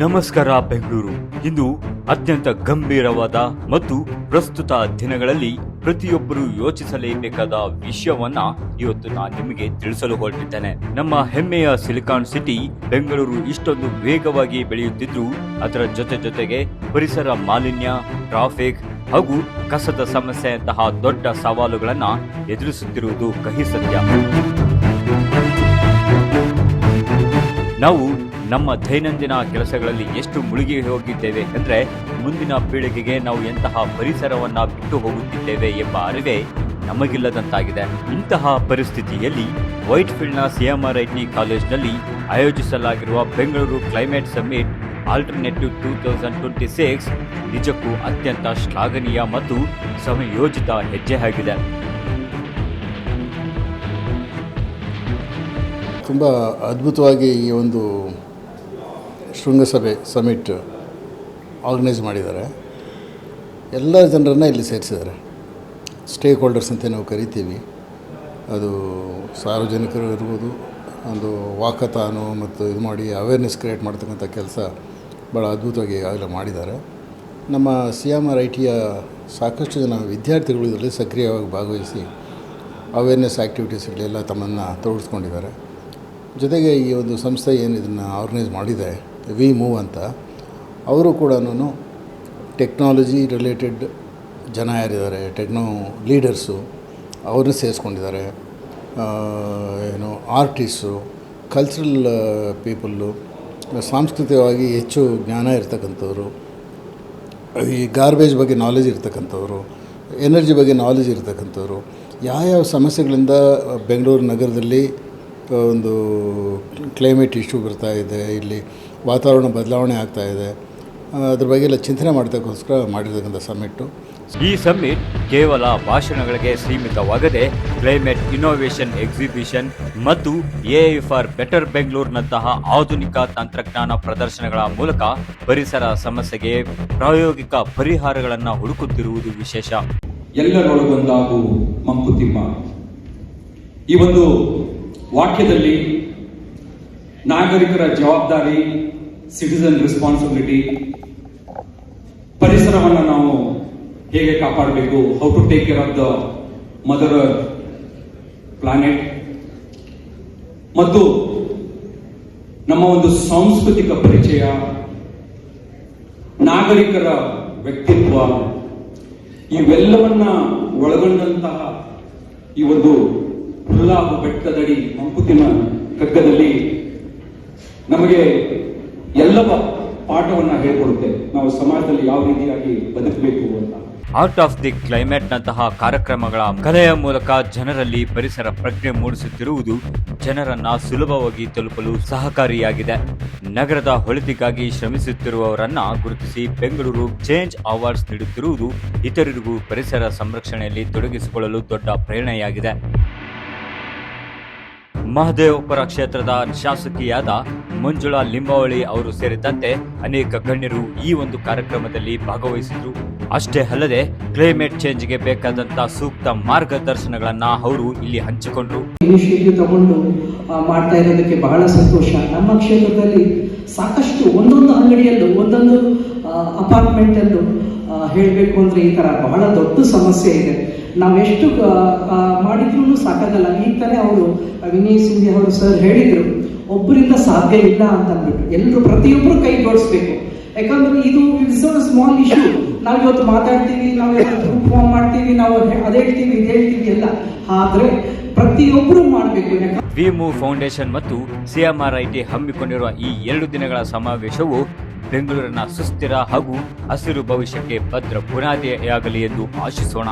ನಮಸ್ಕಾರ ಬೆಂಗಳೂರು. ಇಂದು ಅತ್ಯಂತ ಗಂಭೀರವಾದ ಮತ್ತು ಪ್ರಸ್ತುತ ದಿನಗಳಲ್ಲಿ ಪ್ರತಿಯೊಬ್ಬರು ಯೋಚಿಸಲೇಬೇಕಾದ ವಿಷಯವನ್ನ ಇವತ್ತು ನಾನು ನಿಮಗೆ ತಿಳಿಸಲು ಹೊರಟಿದ್ದೇನೆ. ನಮ್ಮ ಹೆಮ್ಮೆಯ ಸಿಲಿಕಾನ್ ಸಿಟಿ ಬೆಂಗಳೂರು ಇಷ್ಟೊಂದು ವೇಗವಾಗಿ ಬೆಳೆಯುತ್ತಿದ್ರು ಅದರ ಜೊತೆಗೆ ಪರಿಸರ ಮಾಲಿನ್ಯ, ಟ್ರಾಫಿಕ್ ಹಾಗೂ ಕಸದ ಸಮಸ್ಯೆಯಂತಹ ದೊಡ್ಡ ಸವಾಲುಗಳನ್ನ ಎದುರಿಸುತ್ತಿರುವುದು ಕಹಿ ಸತ್ಯ. ನಾವು ನಮ್ಮ ದೈನಂದಿನ ಕೆಲಸಗಳಲ್ಲಿ ಎಷ್ಟು ಮುಳುಗಿ ಹೋಗಿದ್ದೇವೆ ಅಂದ್ರೆ ಮುಂದಿನ ಪೀಳಿಗೆಗೆ ನಾವು ಎಂತಹ ಪರಿಸರವನ್ನ ಬಿಟ್ಟು ಹೋಗುತ್ತಿದ್ದೇವೆ ಎಂಬ ಅರಿವೇ ನಮಗಿಲ್ಲದಂತಾಗಿದೆ. ಇಂತಹ ಪರಿಸ್ಥಿತಿಯಲ್ಲಿ ವೈಟ್ಫೀಲ್ಡ್ನ CMRIT ಕಾಲೇಜ್ನಲ್ಲಿ ಆಯೋಜಿಸಲಾಗಿರುವ ಬೆಂಗಳೂರು ಕ್ಲೈಮೇಟ್ ಸಮ್ಮಿಟ್ ಆಲ್ಟರ್ನೇಟಿವ್ 2026 ನಿಜಕ್ಕೂ ಅತ್ಯಂತ ಶ್ಲಾಘನೀಯ ಮತ್ತು ಸಮಯೋಜಿತ ಹೆಜ್ಜೆ ಆಗಿದೆ. ತುಂಬ ಅದ್ಭುತವಾಗಿ ಈ ಒಂದು ಶೃಂಗಸಭೆ ಸಮಿಟ್ ಆರ್ಗನೈಸ್ ಮಾಡಿದ್ದಾರೆ. ಎಲ್ಲ ಜನರನ್ನು ಇಲ್ಲಿ ಸೇರಿಸಿದ್ದಾರೆ. ಸ್ಟೇಕ್ ಹೋಲ್ಡರ್ಸ್ ಅಂತ ನಾವು ಕರಿತೀವಿ. ಅದು ಸಾರ್ವಜನಿಕರು ಇರ್ಬೋದು, ಒಂದು ವಾಕಥಾನು ಮತ್ತು ಇದು ಮಾಡಿ ಅವೇರ್ನೆಸ್ ಕ್ರಿಯೇಟ್ ಮಾಡ್ತಕ್ಕಂಥ ಕೆಲಸ ಭಾಳ ಅದ್ಭುತವಾಗಿ ಈಗಾಗಲೇ ಮಾಡಿದ್ದಾರೆ. ನಮ್ಮ CMRITಯ ಸಾಕಷ್ಟು ಜನ ವಿದ್ಯಾರ್ಥಿಗಳು ಇದರಲ್ಲಿ ಸಕ್ರಿಯವಾಗಿ ಭಾಗವಹಿಸಿ ಅವೇರ್ನೆಸ್ ಆ್ಯಕ್ಟಿವಿಟೀಸ್ಗಳೆಲ್ಲ ತಮ್ಮನ್ನು ತೊಡಗಿಸ್ಕೊಂಡಿದ್ದಾರೆ. ಜೊತೆಗೆ ಈ ಒಂದು ಸಂಸ್ಥೆ ಏನು ಇದನ್ನು ಆರ್ಗನೈಸ್ ಮಾಡಿದೆ ವಿ ಮೂವ್ ಅಂತ, ಅವರು ಕೂಡ ಟೆಕ್ನಾಲಜಿ ರಿಲೇಟೆಡ್ ಜನ ಯಾರಿದ್ದಾರೆ, ಲೀಡರ್ಸು ಅವ್ರನ್ನ ಸೇರಿಸ್ಕೊಂಡಿದ್ದಾರೆ. ಆರ್ಟಿಸ್ಟು, ಕಲ್ಚರಲ್ ಪೀಪಲ್ಲು, ಸಾಂಸ್ಕೃತಿಕವಾಗಿ ಹೆಚ್ಚು ಜ್ಞಾನ ಇರ್ತಕ್ಕಂಥವ್ರು, ಈ ಗಾರ್ಬೇಜ್ ಬಗ್ಗೆ ನಾಲೆಜ್ ಇರ್ತಕ್ಕಂಥವ್ರು, ಎನರ್ಜಿ ಬಗ್ಗೆ ನಾಲೆಜ್ ಇರ್ತಕ್ಕಂಥವ್ರು, ಯಾವ ಸಮಸ್ಯೆಗಳಿಂದ ಬೆಂಗಳೂರು ನಗರದಲ್ಲಿ ಒಂದು ಕ್ಲೈಮೇಟ್ ಇಶ್ಯೂ ಬರ್ತಾ ಇದೆ, ಇಲ್ಲಿ ವಾತಾವರಣ ಬದಲಾವಣೆ ಆಗ್ತಾ ಇದೆ, ಅದ್ರ ಬಗ್ಗೆ ಎಲ್ಲ ಚಿಂತನೆ ಮಾಡೋದಕ್ಕೋಸ್ಕರ ಮಾಡಿರ್ತಕ್ಕಂಥ ಸಮ್ಮಿಟ್ಟು. ಈ ಸಮ್ಮಿಟ್ ಕೇವಲ ಭಾಷಣಗಳಿಗೆ ಸೀಮಿತವಾಗದೆ ಕ್ಲೈಮೇಟ್ ಇನ್ನೋವೇಷನ್ ಎಕ್ಸಿಬಿಷನ್ ಮತ್ತು AI ಫಾರ್ ಬೆಟರ್ ಬೆಂಗಳೂರಿನಂತಹ ಆಧುನಿಕ ತಂತ್ರಜ್ಞಾನ ಪ್ರದರ್ಶನಗಳ ಮೂಲಕ ಪರಿಸರ ಸಮಸ್ಯೆಗೆ ಪ್ರಾಯೋಗಿಕ ಪರಿಹಾರಗಳನ್ನು ಹುಡುಕುತ್ತಿರುವುದು ವಿಶೇಷ. ಎಲ್ಲರೊಳಗೊಂದಾಗು ಮಂಕುತಿಮ್ಮ, ಈ ಒಂದು ವಾಕ್ಯದಲ್ಲಿ ನಾಗರಿಕರ ಜವಾಬ್ದಾರಿ, ಸಿಟಿಸನ್ ರೆಸ್ಪಾನ್ಸಿಬಿಲಿಟಿ, ಪರಿಸರವನ್ನು ನಾವು ಹೇಗೆ ಕಾಪಾಡಬೇಕು, how to take care of the mother planet, ಮತ್ತು ನಮ್ಮ ಒಂದು ಸಾಂಸ್ಕೃತಿಕ ಪರಿಚಯ, ನಾಗರಿಕರ ವ್ಯಕ್ತಿತ್ವ, ಇವೆಲ್ಲವನ್ನ ಒಳಗೊಂಡಂತಹ ಈ ಒಂದು ಹುಲ್ಲಾಗು ಬೆಟ್ಟದಡಿ ಮಂಕುತಿಮ್ಮ ಕಗ್ಗದಲ್ಲಿ ನಮಗೆ ಎಲ್ಲವ ಪಾಠವನ್ನ ಹೇಳಿಕೊಡುತ್ತೆ. ನಾವು ಸಮಾಜದಲ್ಲಿ ಯಾವ ರೀತಿಯಾಗಿ ಬದುಕಬೇಕು ಅಂತ. ಆರ್ಟ್ ಆಫ್ ದಿ ಕ್ಲೈಮೇಟ್ ನಂತಹ ಕಾರ್ಯಕ್ರಮಗಳ ಕಲೆಯ ಮೂಲಕ ಜನರಲ್ಲಿ ಪರಿಸರ ಪ್ರಜ್ಞೆ ಮೂಡಿಸುತ್ತಿರುವುದು ಜನರನ್ನ ಸುಲಭವಾಗಿ ತಲುಪಲು ಸಹಕಾರಿಯಾಗಿದೆ. ನಗರದ ಒಳಿತಿಗಾಗಿ ಶ್ರಮಿಸುತ್ತಿರುವವರನ್ನ ಗುರುತಿಸಿ ಬೆಂಗಳೂರು ಚೇಂಜ್ ಅವಾರ್ಡ್ಸ್ ನೀಡುತ್ತಿರುವುದು ಇತರರಿಗೂ ಪರಿಸರ ಸಂರಕ್ಷಣೆಯಲ್ಲಿ ತೊಡಗಿಸಿಕೊಳ್ಳಲು ದೊಡ್ಡ ಪ್ರೇರಣೆಯಾಗಿದೆ. ಮಹದೇವಪುರ ಕ್ಷೇತ್ರದ ಶಾಸಕಿಯಾದ ಮಂಜುಳಾ ಲಿಂಬಾವಳಿ ಅವರು ಸೇರಿದಂತೆ ಅನೇಕ ಗಣ್ಯರು ಈ ಒಂದು ಕಾರ್ಯಕ್ರಮದಲ್ಲಿ ಭಾಗವಹಿಸಿದ್ರು. ಅಷ್ಟೇ ಅಲ್ಲದೆ ಕ್ಲೈಮೇಟ್ ಚೇಂಜ್ಗೆ ಬೇಕಾದಂತ ಸೂಕ್ತ ಮಾರ್ಗದರ್ಶನಗಳನ್ನ ಅವರು ಇಲ್ಲಿ ಹಂಚಿಕೊಂಡ್ರು. ಇನಿಷಿಯೇಟಿವ್ ತಗೊಂಡು ಮಾಡ್ತಾ ಇರೋದಕ್ಕೆ ಬಹಳ ಸಂತೋಷ. ನಮ್ಮ ಕ್ಷೇತ್ರದಲ್ಲಿ ಸಾಕಷ್ಟು ಒಂದೊಂದು ಅಂಗಡಿಯಲ್ಲೂ ಒಂದೊಂದು ಅಪಾರ್ಟ್ಮೆಂಟ್ ಅಲ್ಲೂ ಹೇಳಬೇಕು ಅಂದ್ರೆ ಈ ತರ ಬಹಳ ದೊಡ್ಡ ಸಮಸ್ಯೆ ಇದೆ. ನಾವೆಷ್ಟು ಮಾಡಿದ್ರೂ ಸಾಕಾಗಲ್ಲ. ಈಗ ತಾನೇ ಅವರು ವಿನಯ್ ಸಿಂಧ್ಯಾ ಅವರು ಸರ್ ಹೇಳಿದ್ರು, ಒಬ್ಬರಿಂದ ಸಾಧ್ಯ ಇಲ್ಲ ಅಂತ ಅಂದ್ಬಿಟ್ಟು ಎಲ್ಲರೂ ಪ್ರತಿಯೊಬ್ಬರು ಕೈ ಜೋಡಿಸ್ಬೇಕು. ಯಾಕಂದ್ರೆ ಇದು ಇಟ್ಸ್ ಅ ಸ್ಮಾಲ್ ಇಶ್ಯೂ. ನಾವು ಇವತ್ತು ಮಾತಾಡ್ತೀವಿ, ನಾವು ಗ್ರೂಪ್ ಫಾರ್ಮ್ ಮಾಡ್ತೀವಿ, ನಾವು ಅದೇಳ್ತೀವಿ ಇದೇಳ್ತೀವಿ ಎಲ್ಲ, ಆದ್ರೆ ಪ್ರತಿಯೊಬ್ಬರು ಮಾಡಬೇಕು. ವಿ ಮೂವ್ ಫೌಂಡೇಶನ್ ಮತ್ತು CMRIT ಹಮ್ಮಿಕೊಂಡಿರುವ ಈ 2 ದಿನಗಳ ಸಮಾವೇಶವು ಬೆಂಗಳೂರಿನ ಸುಸ್ಥಿರ ಹಾಗೂ ಹಸಿರು ಭವಿಷ್ಯಕ್ಕೆ ಭದ್ರ ಬುನಾದಿಯಾಗಲಿ ಎಂದು ಆಶಿಸೋಣ.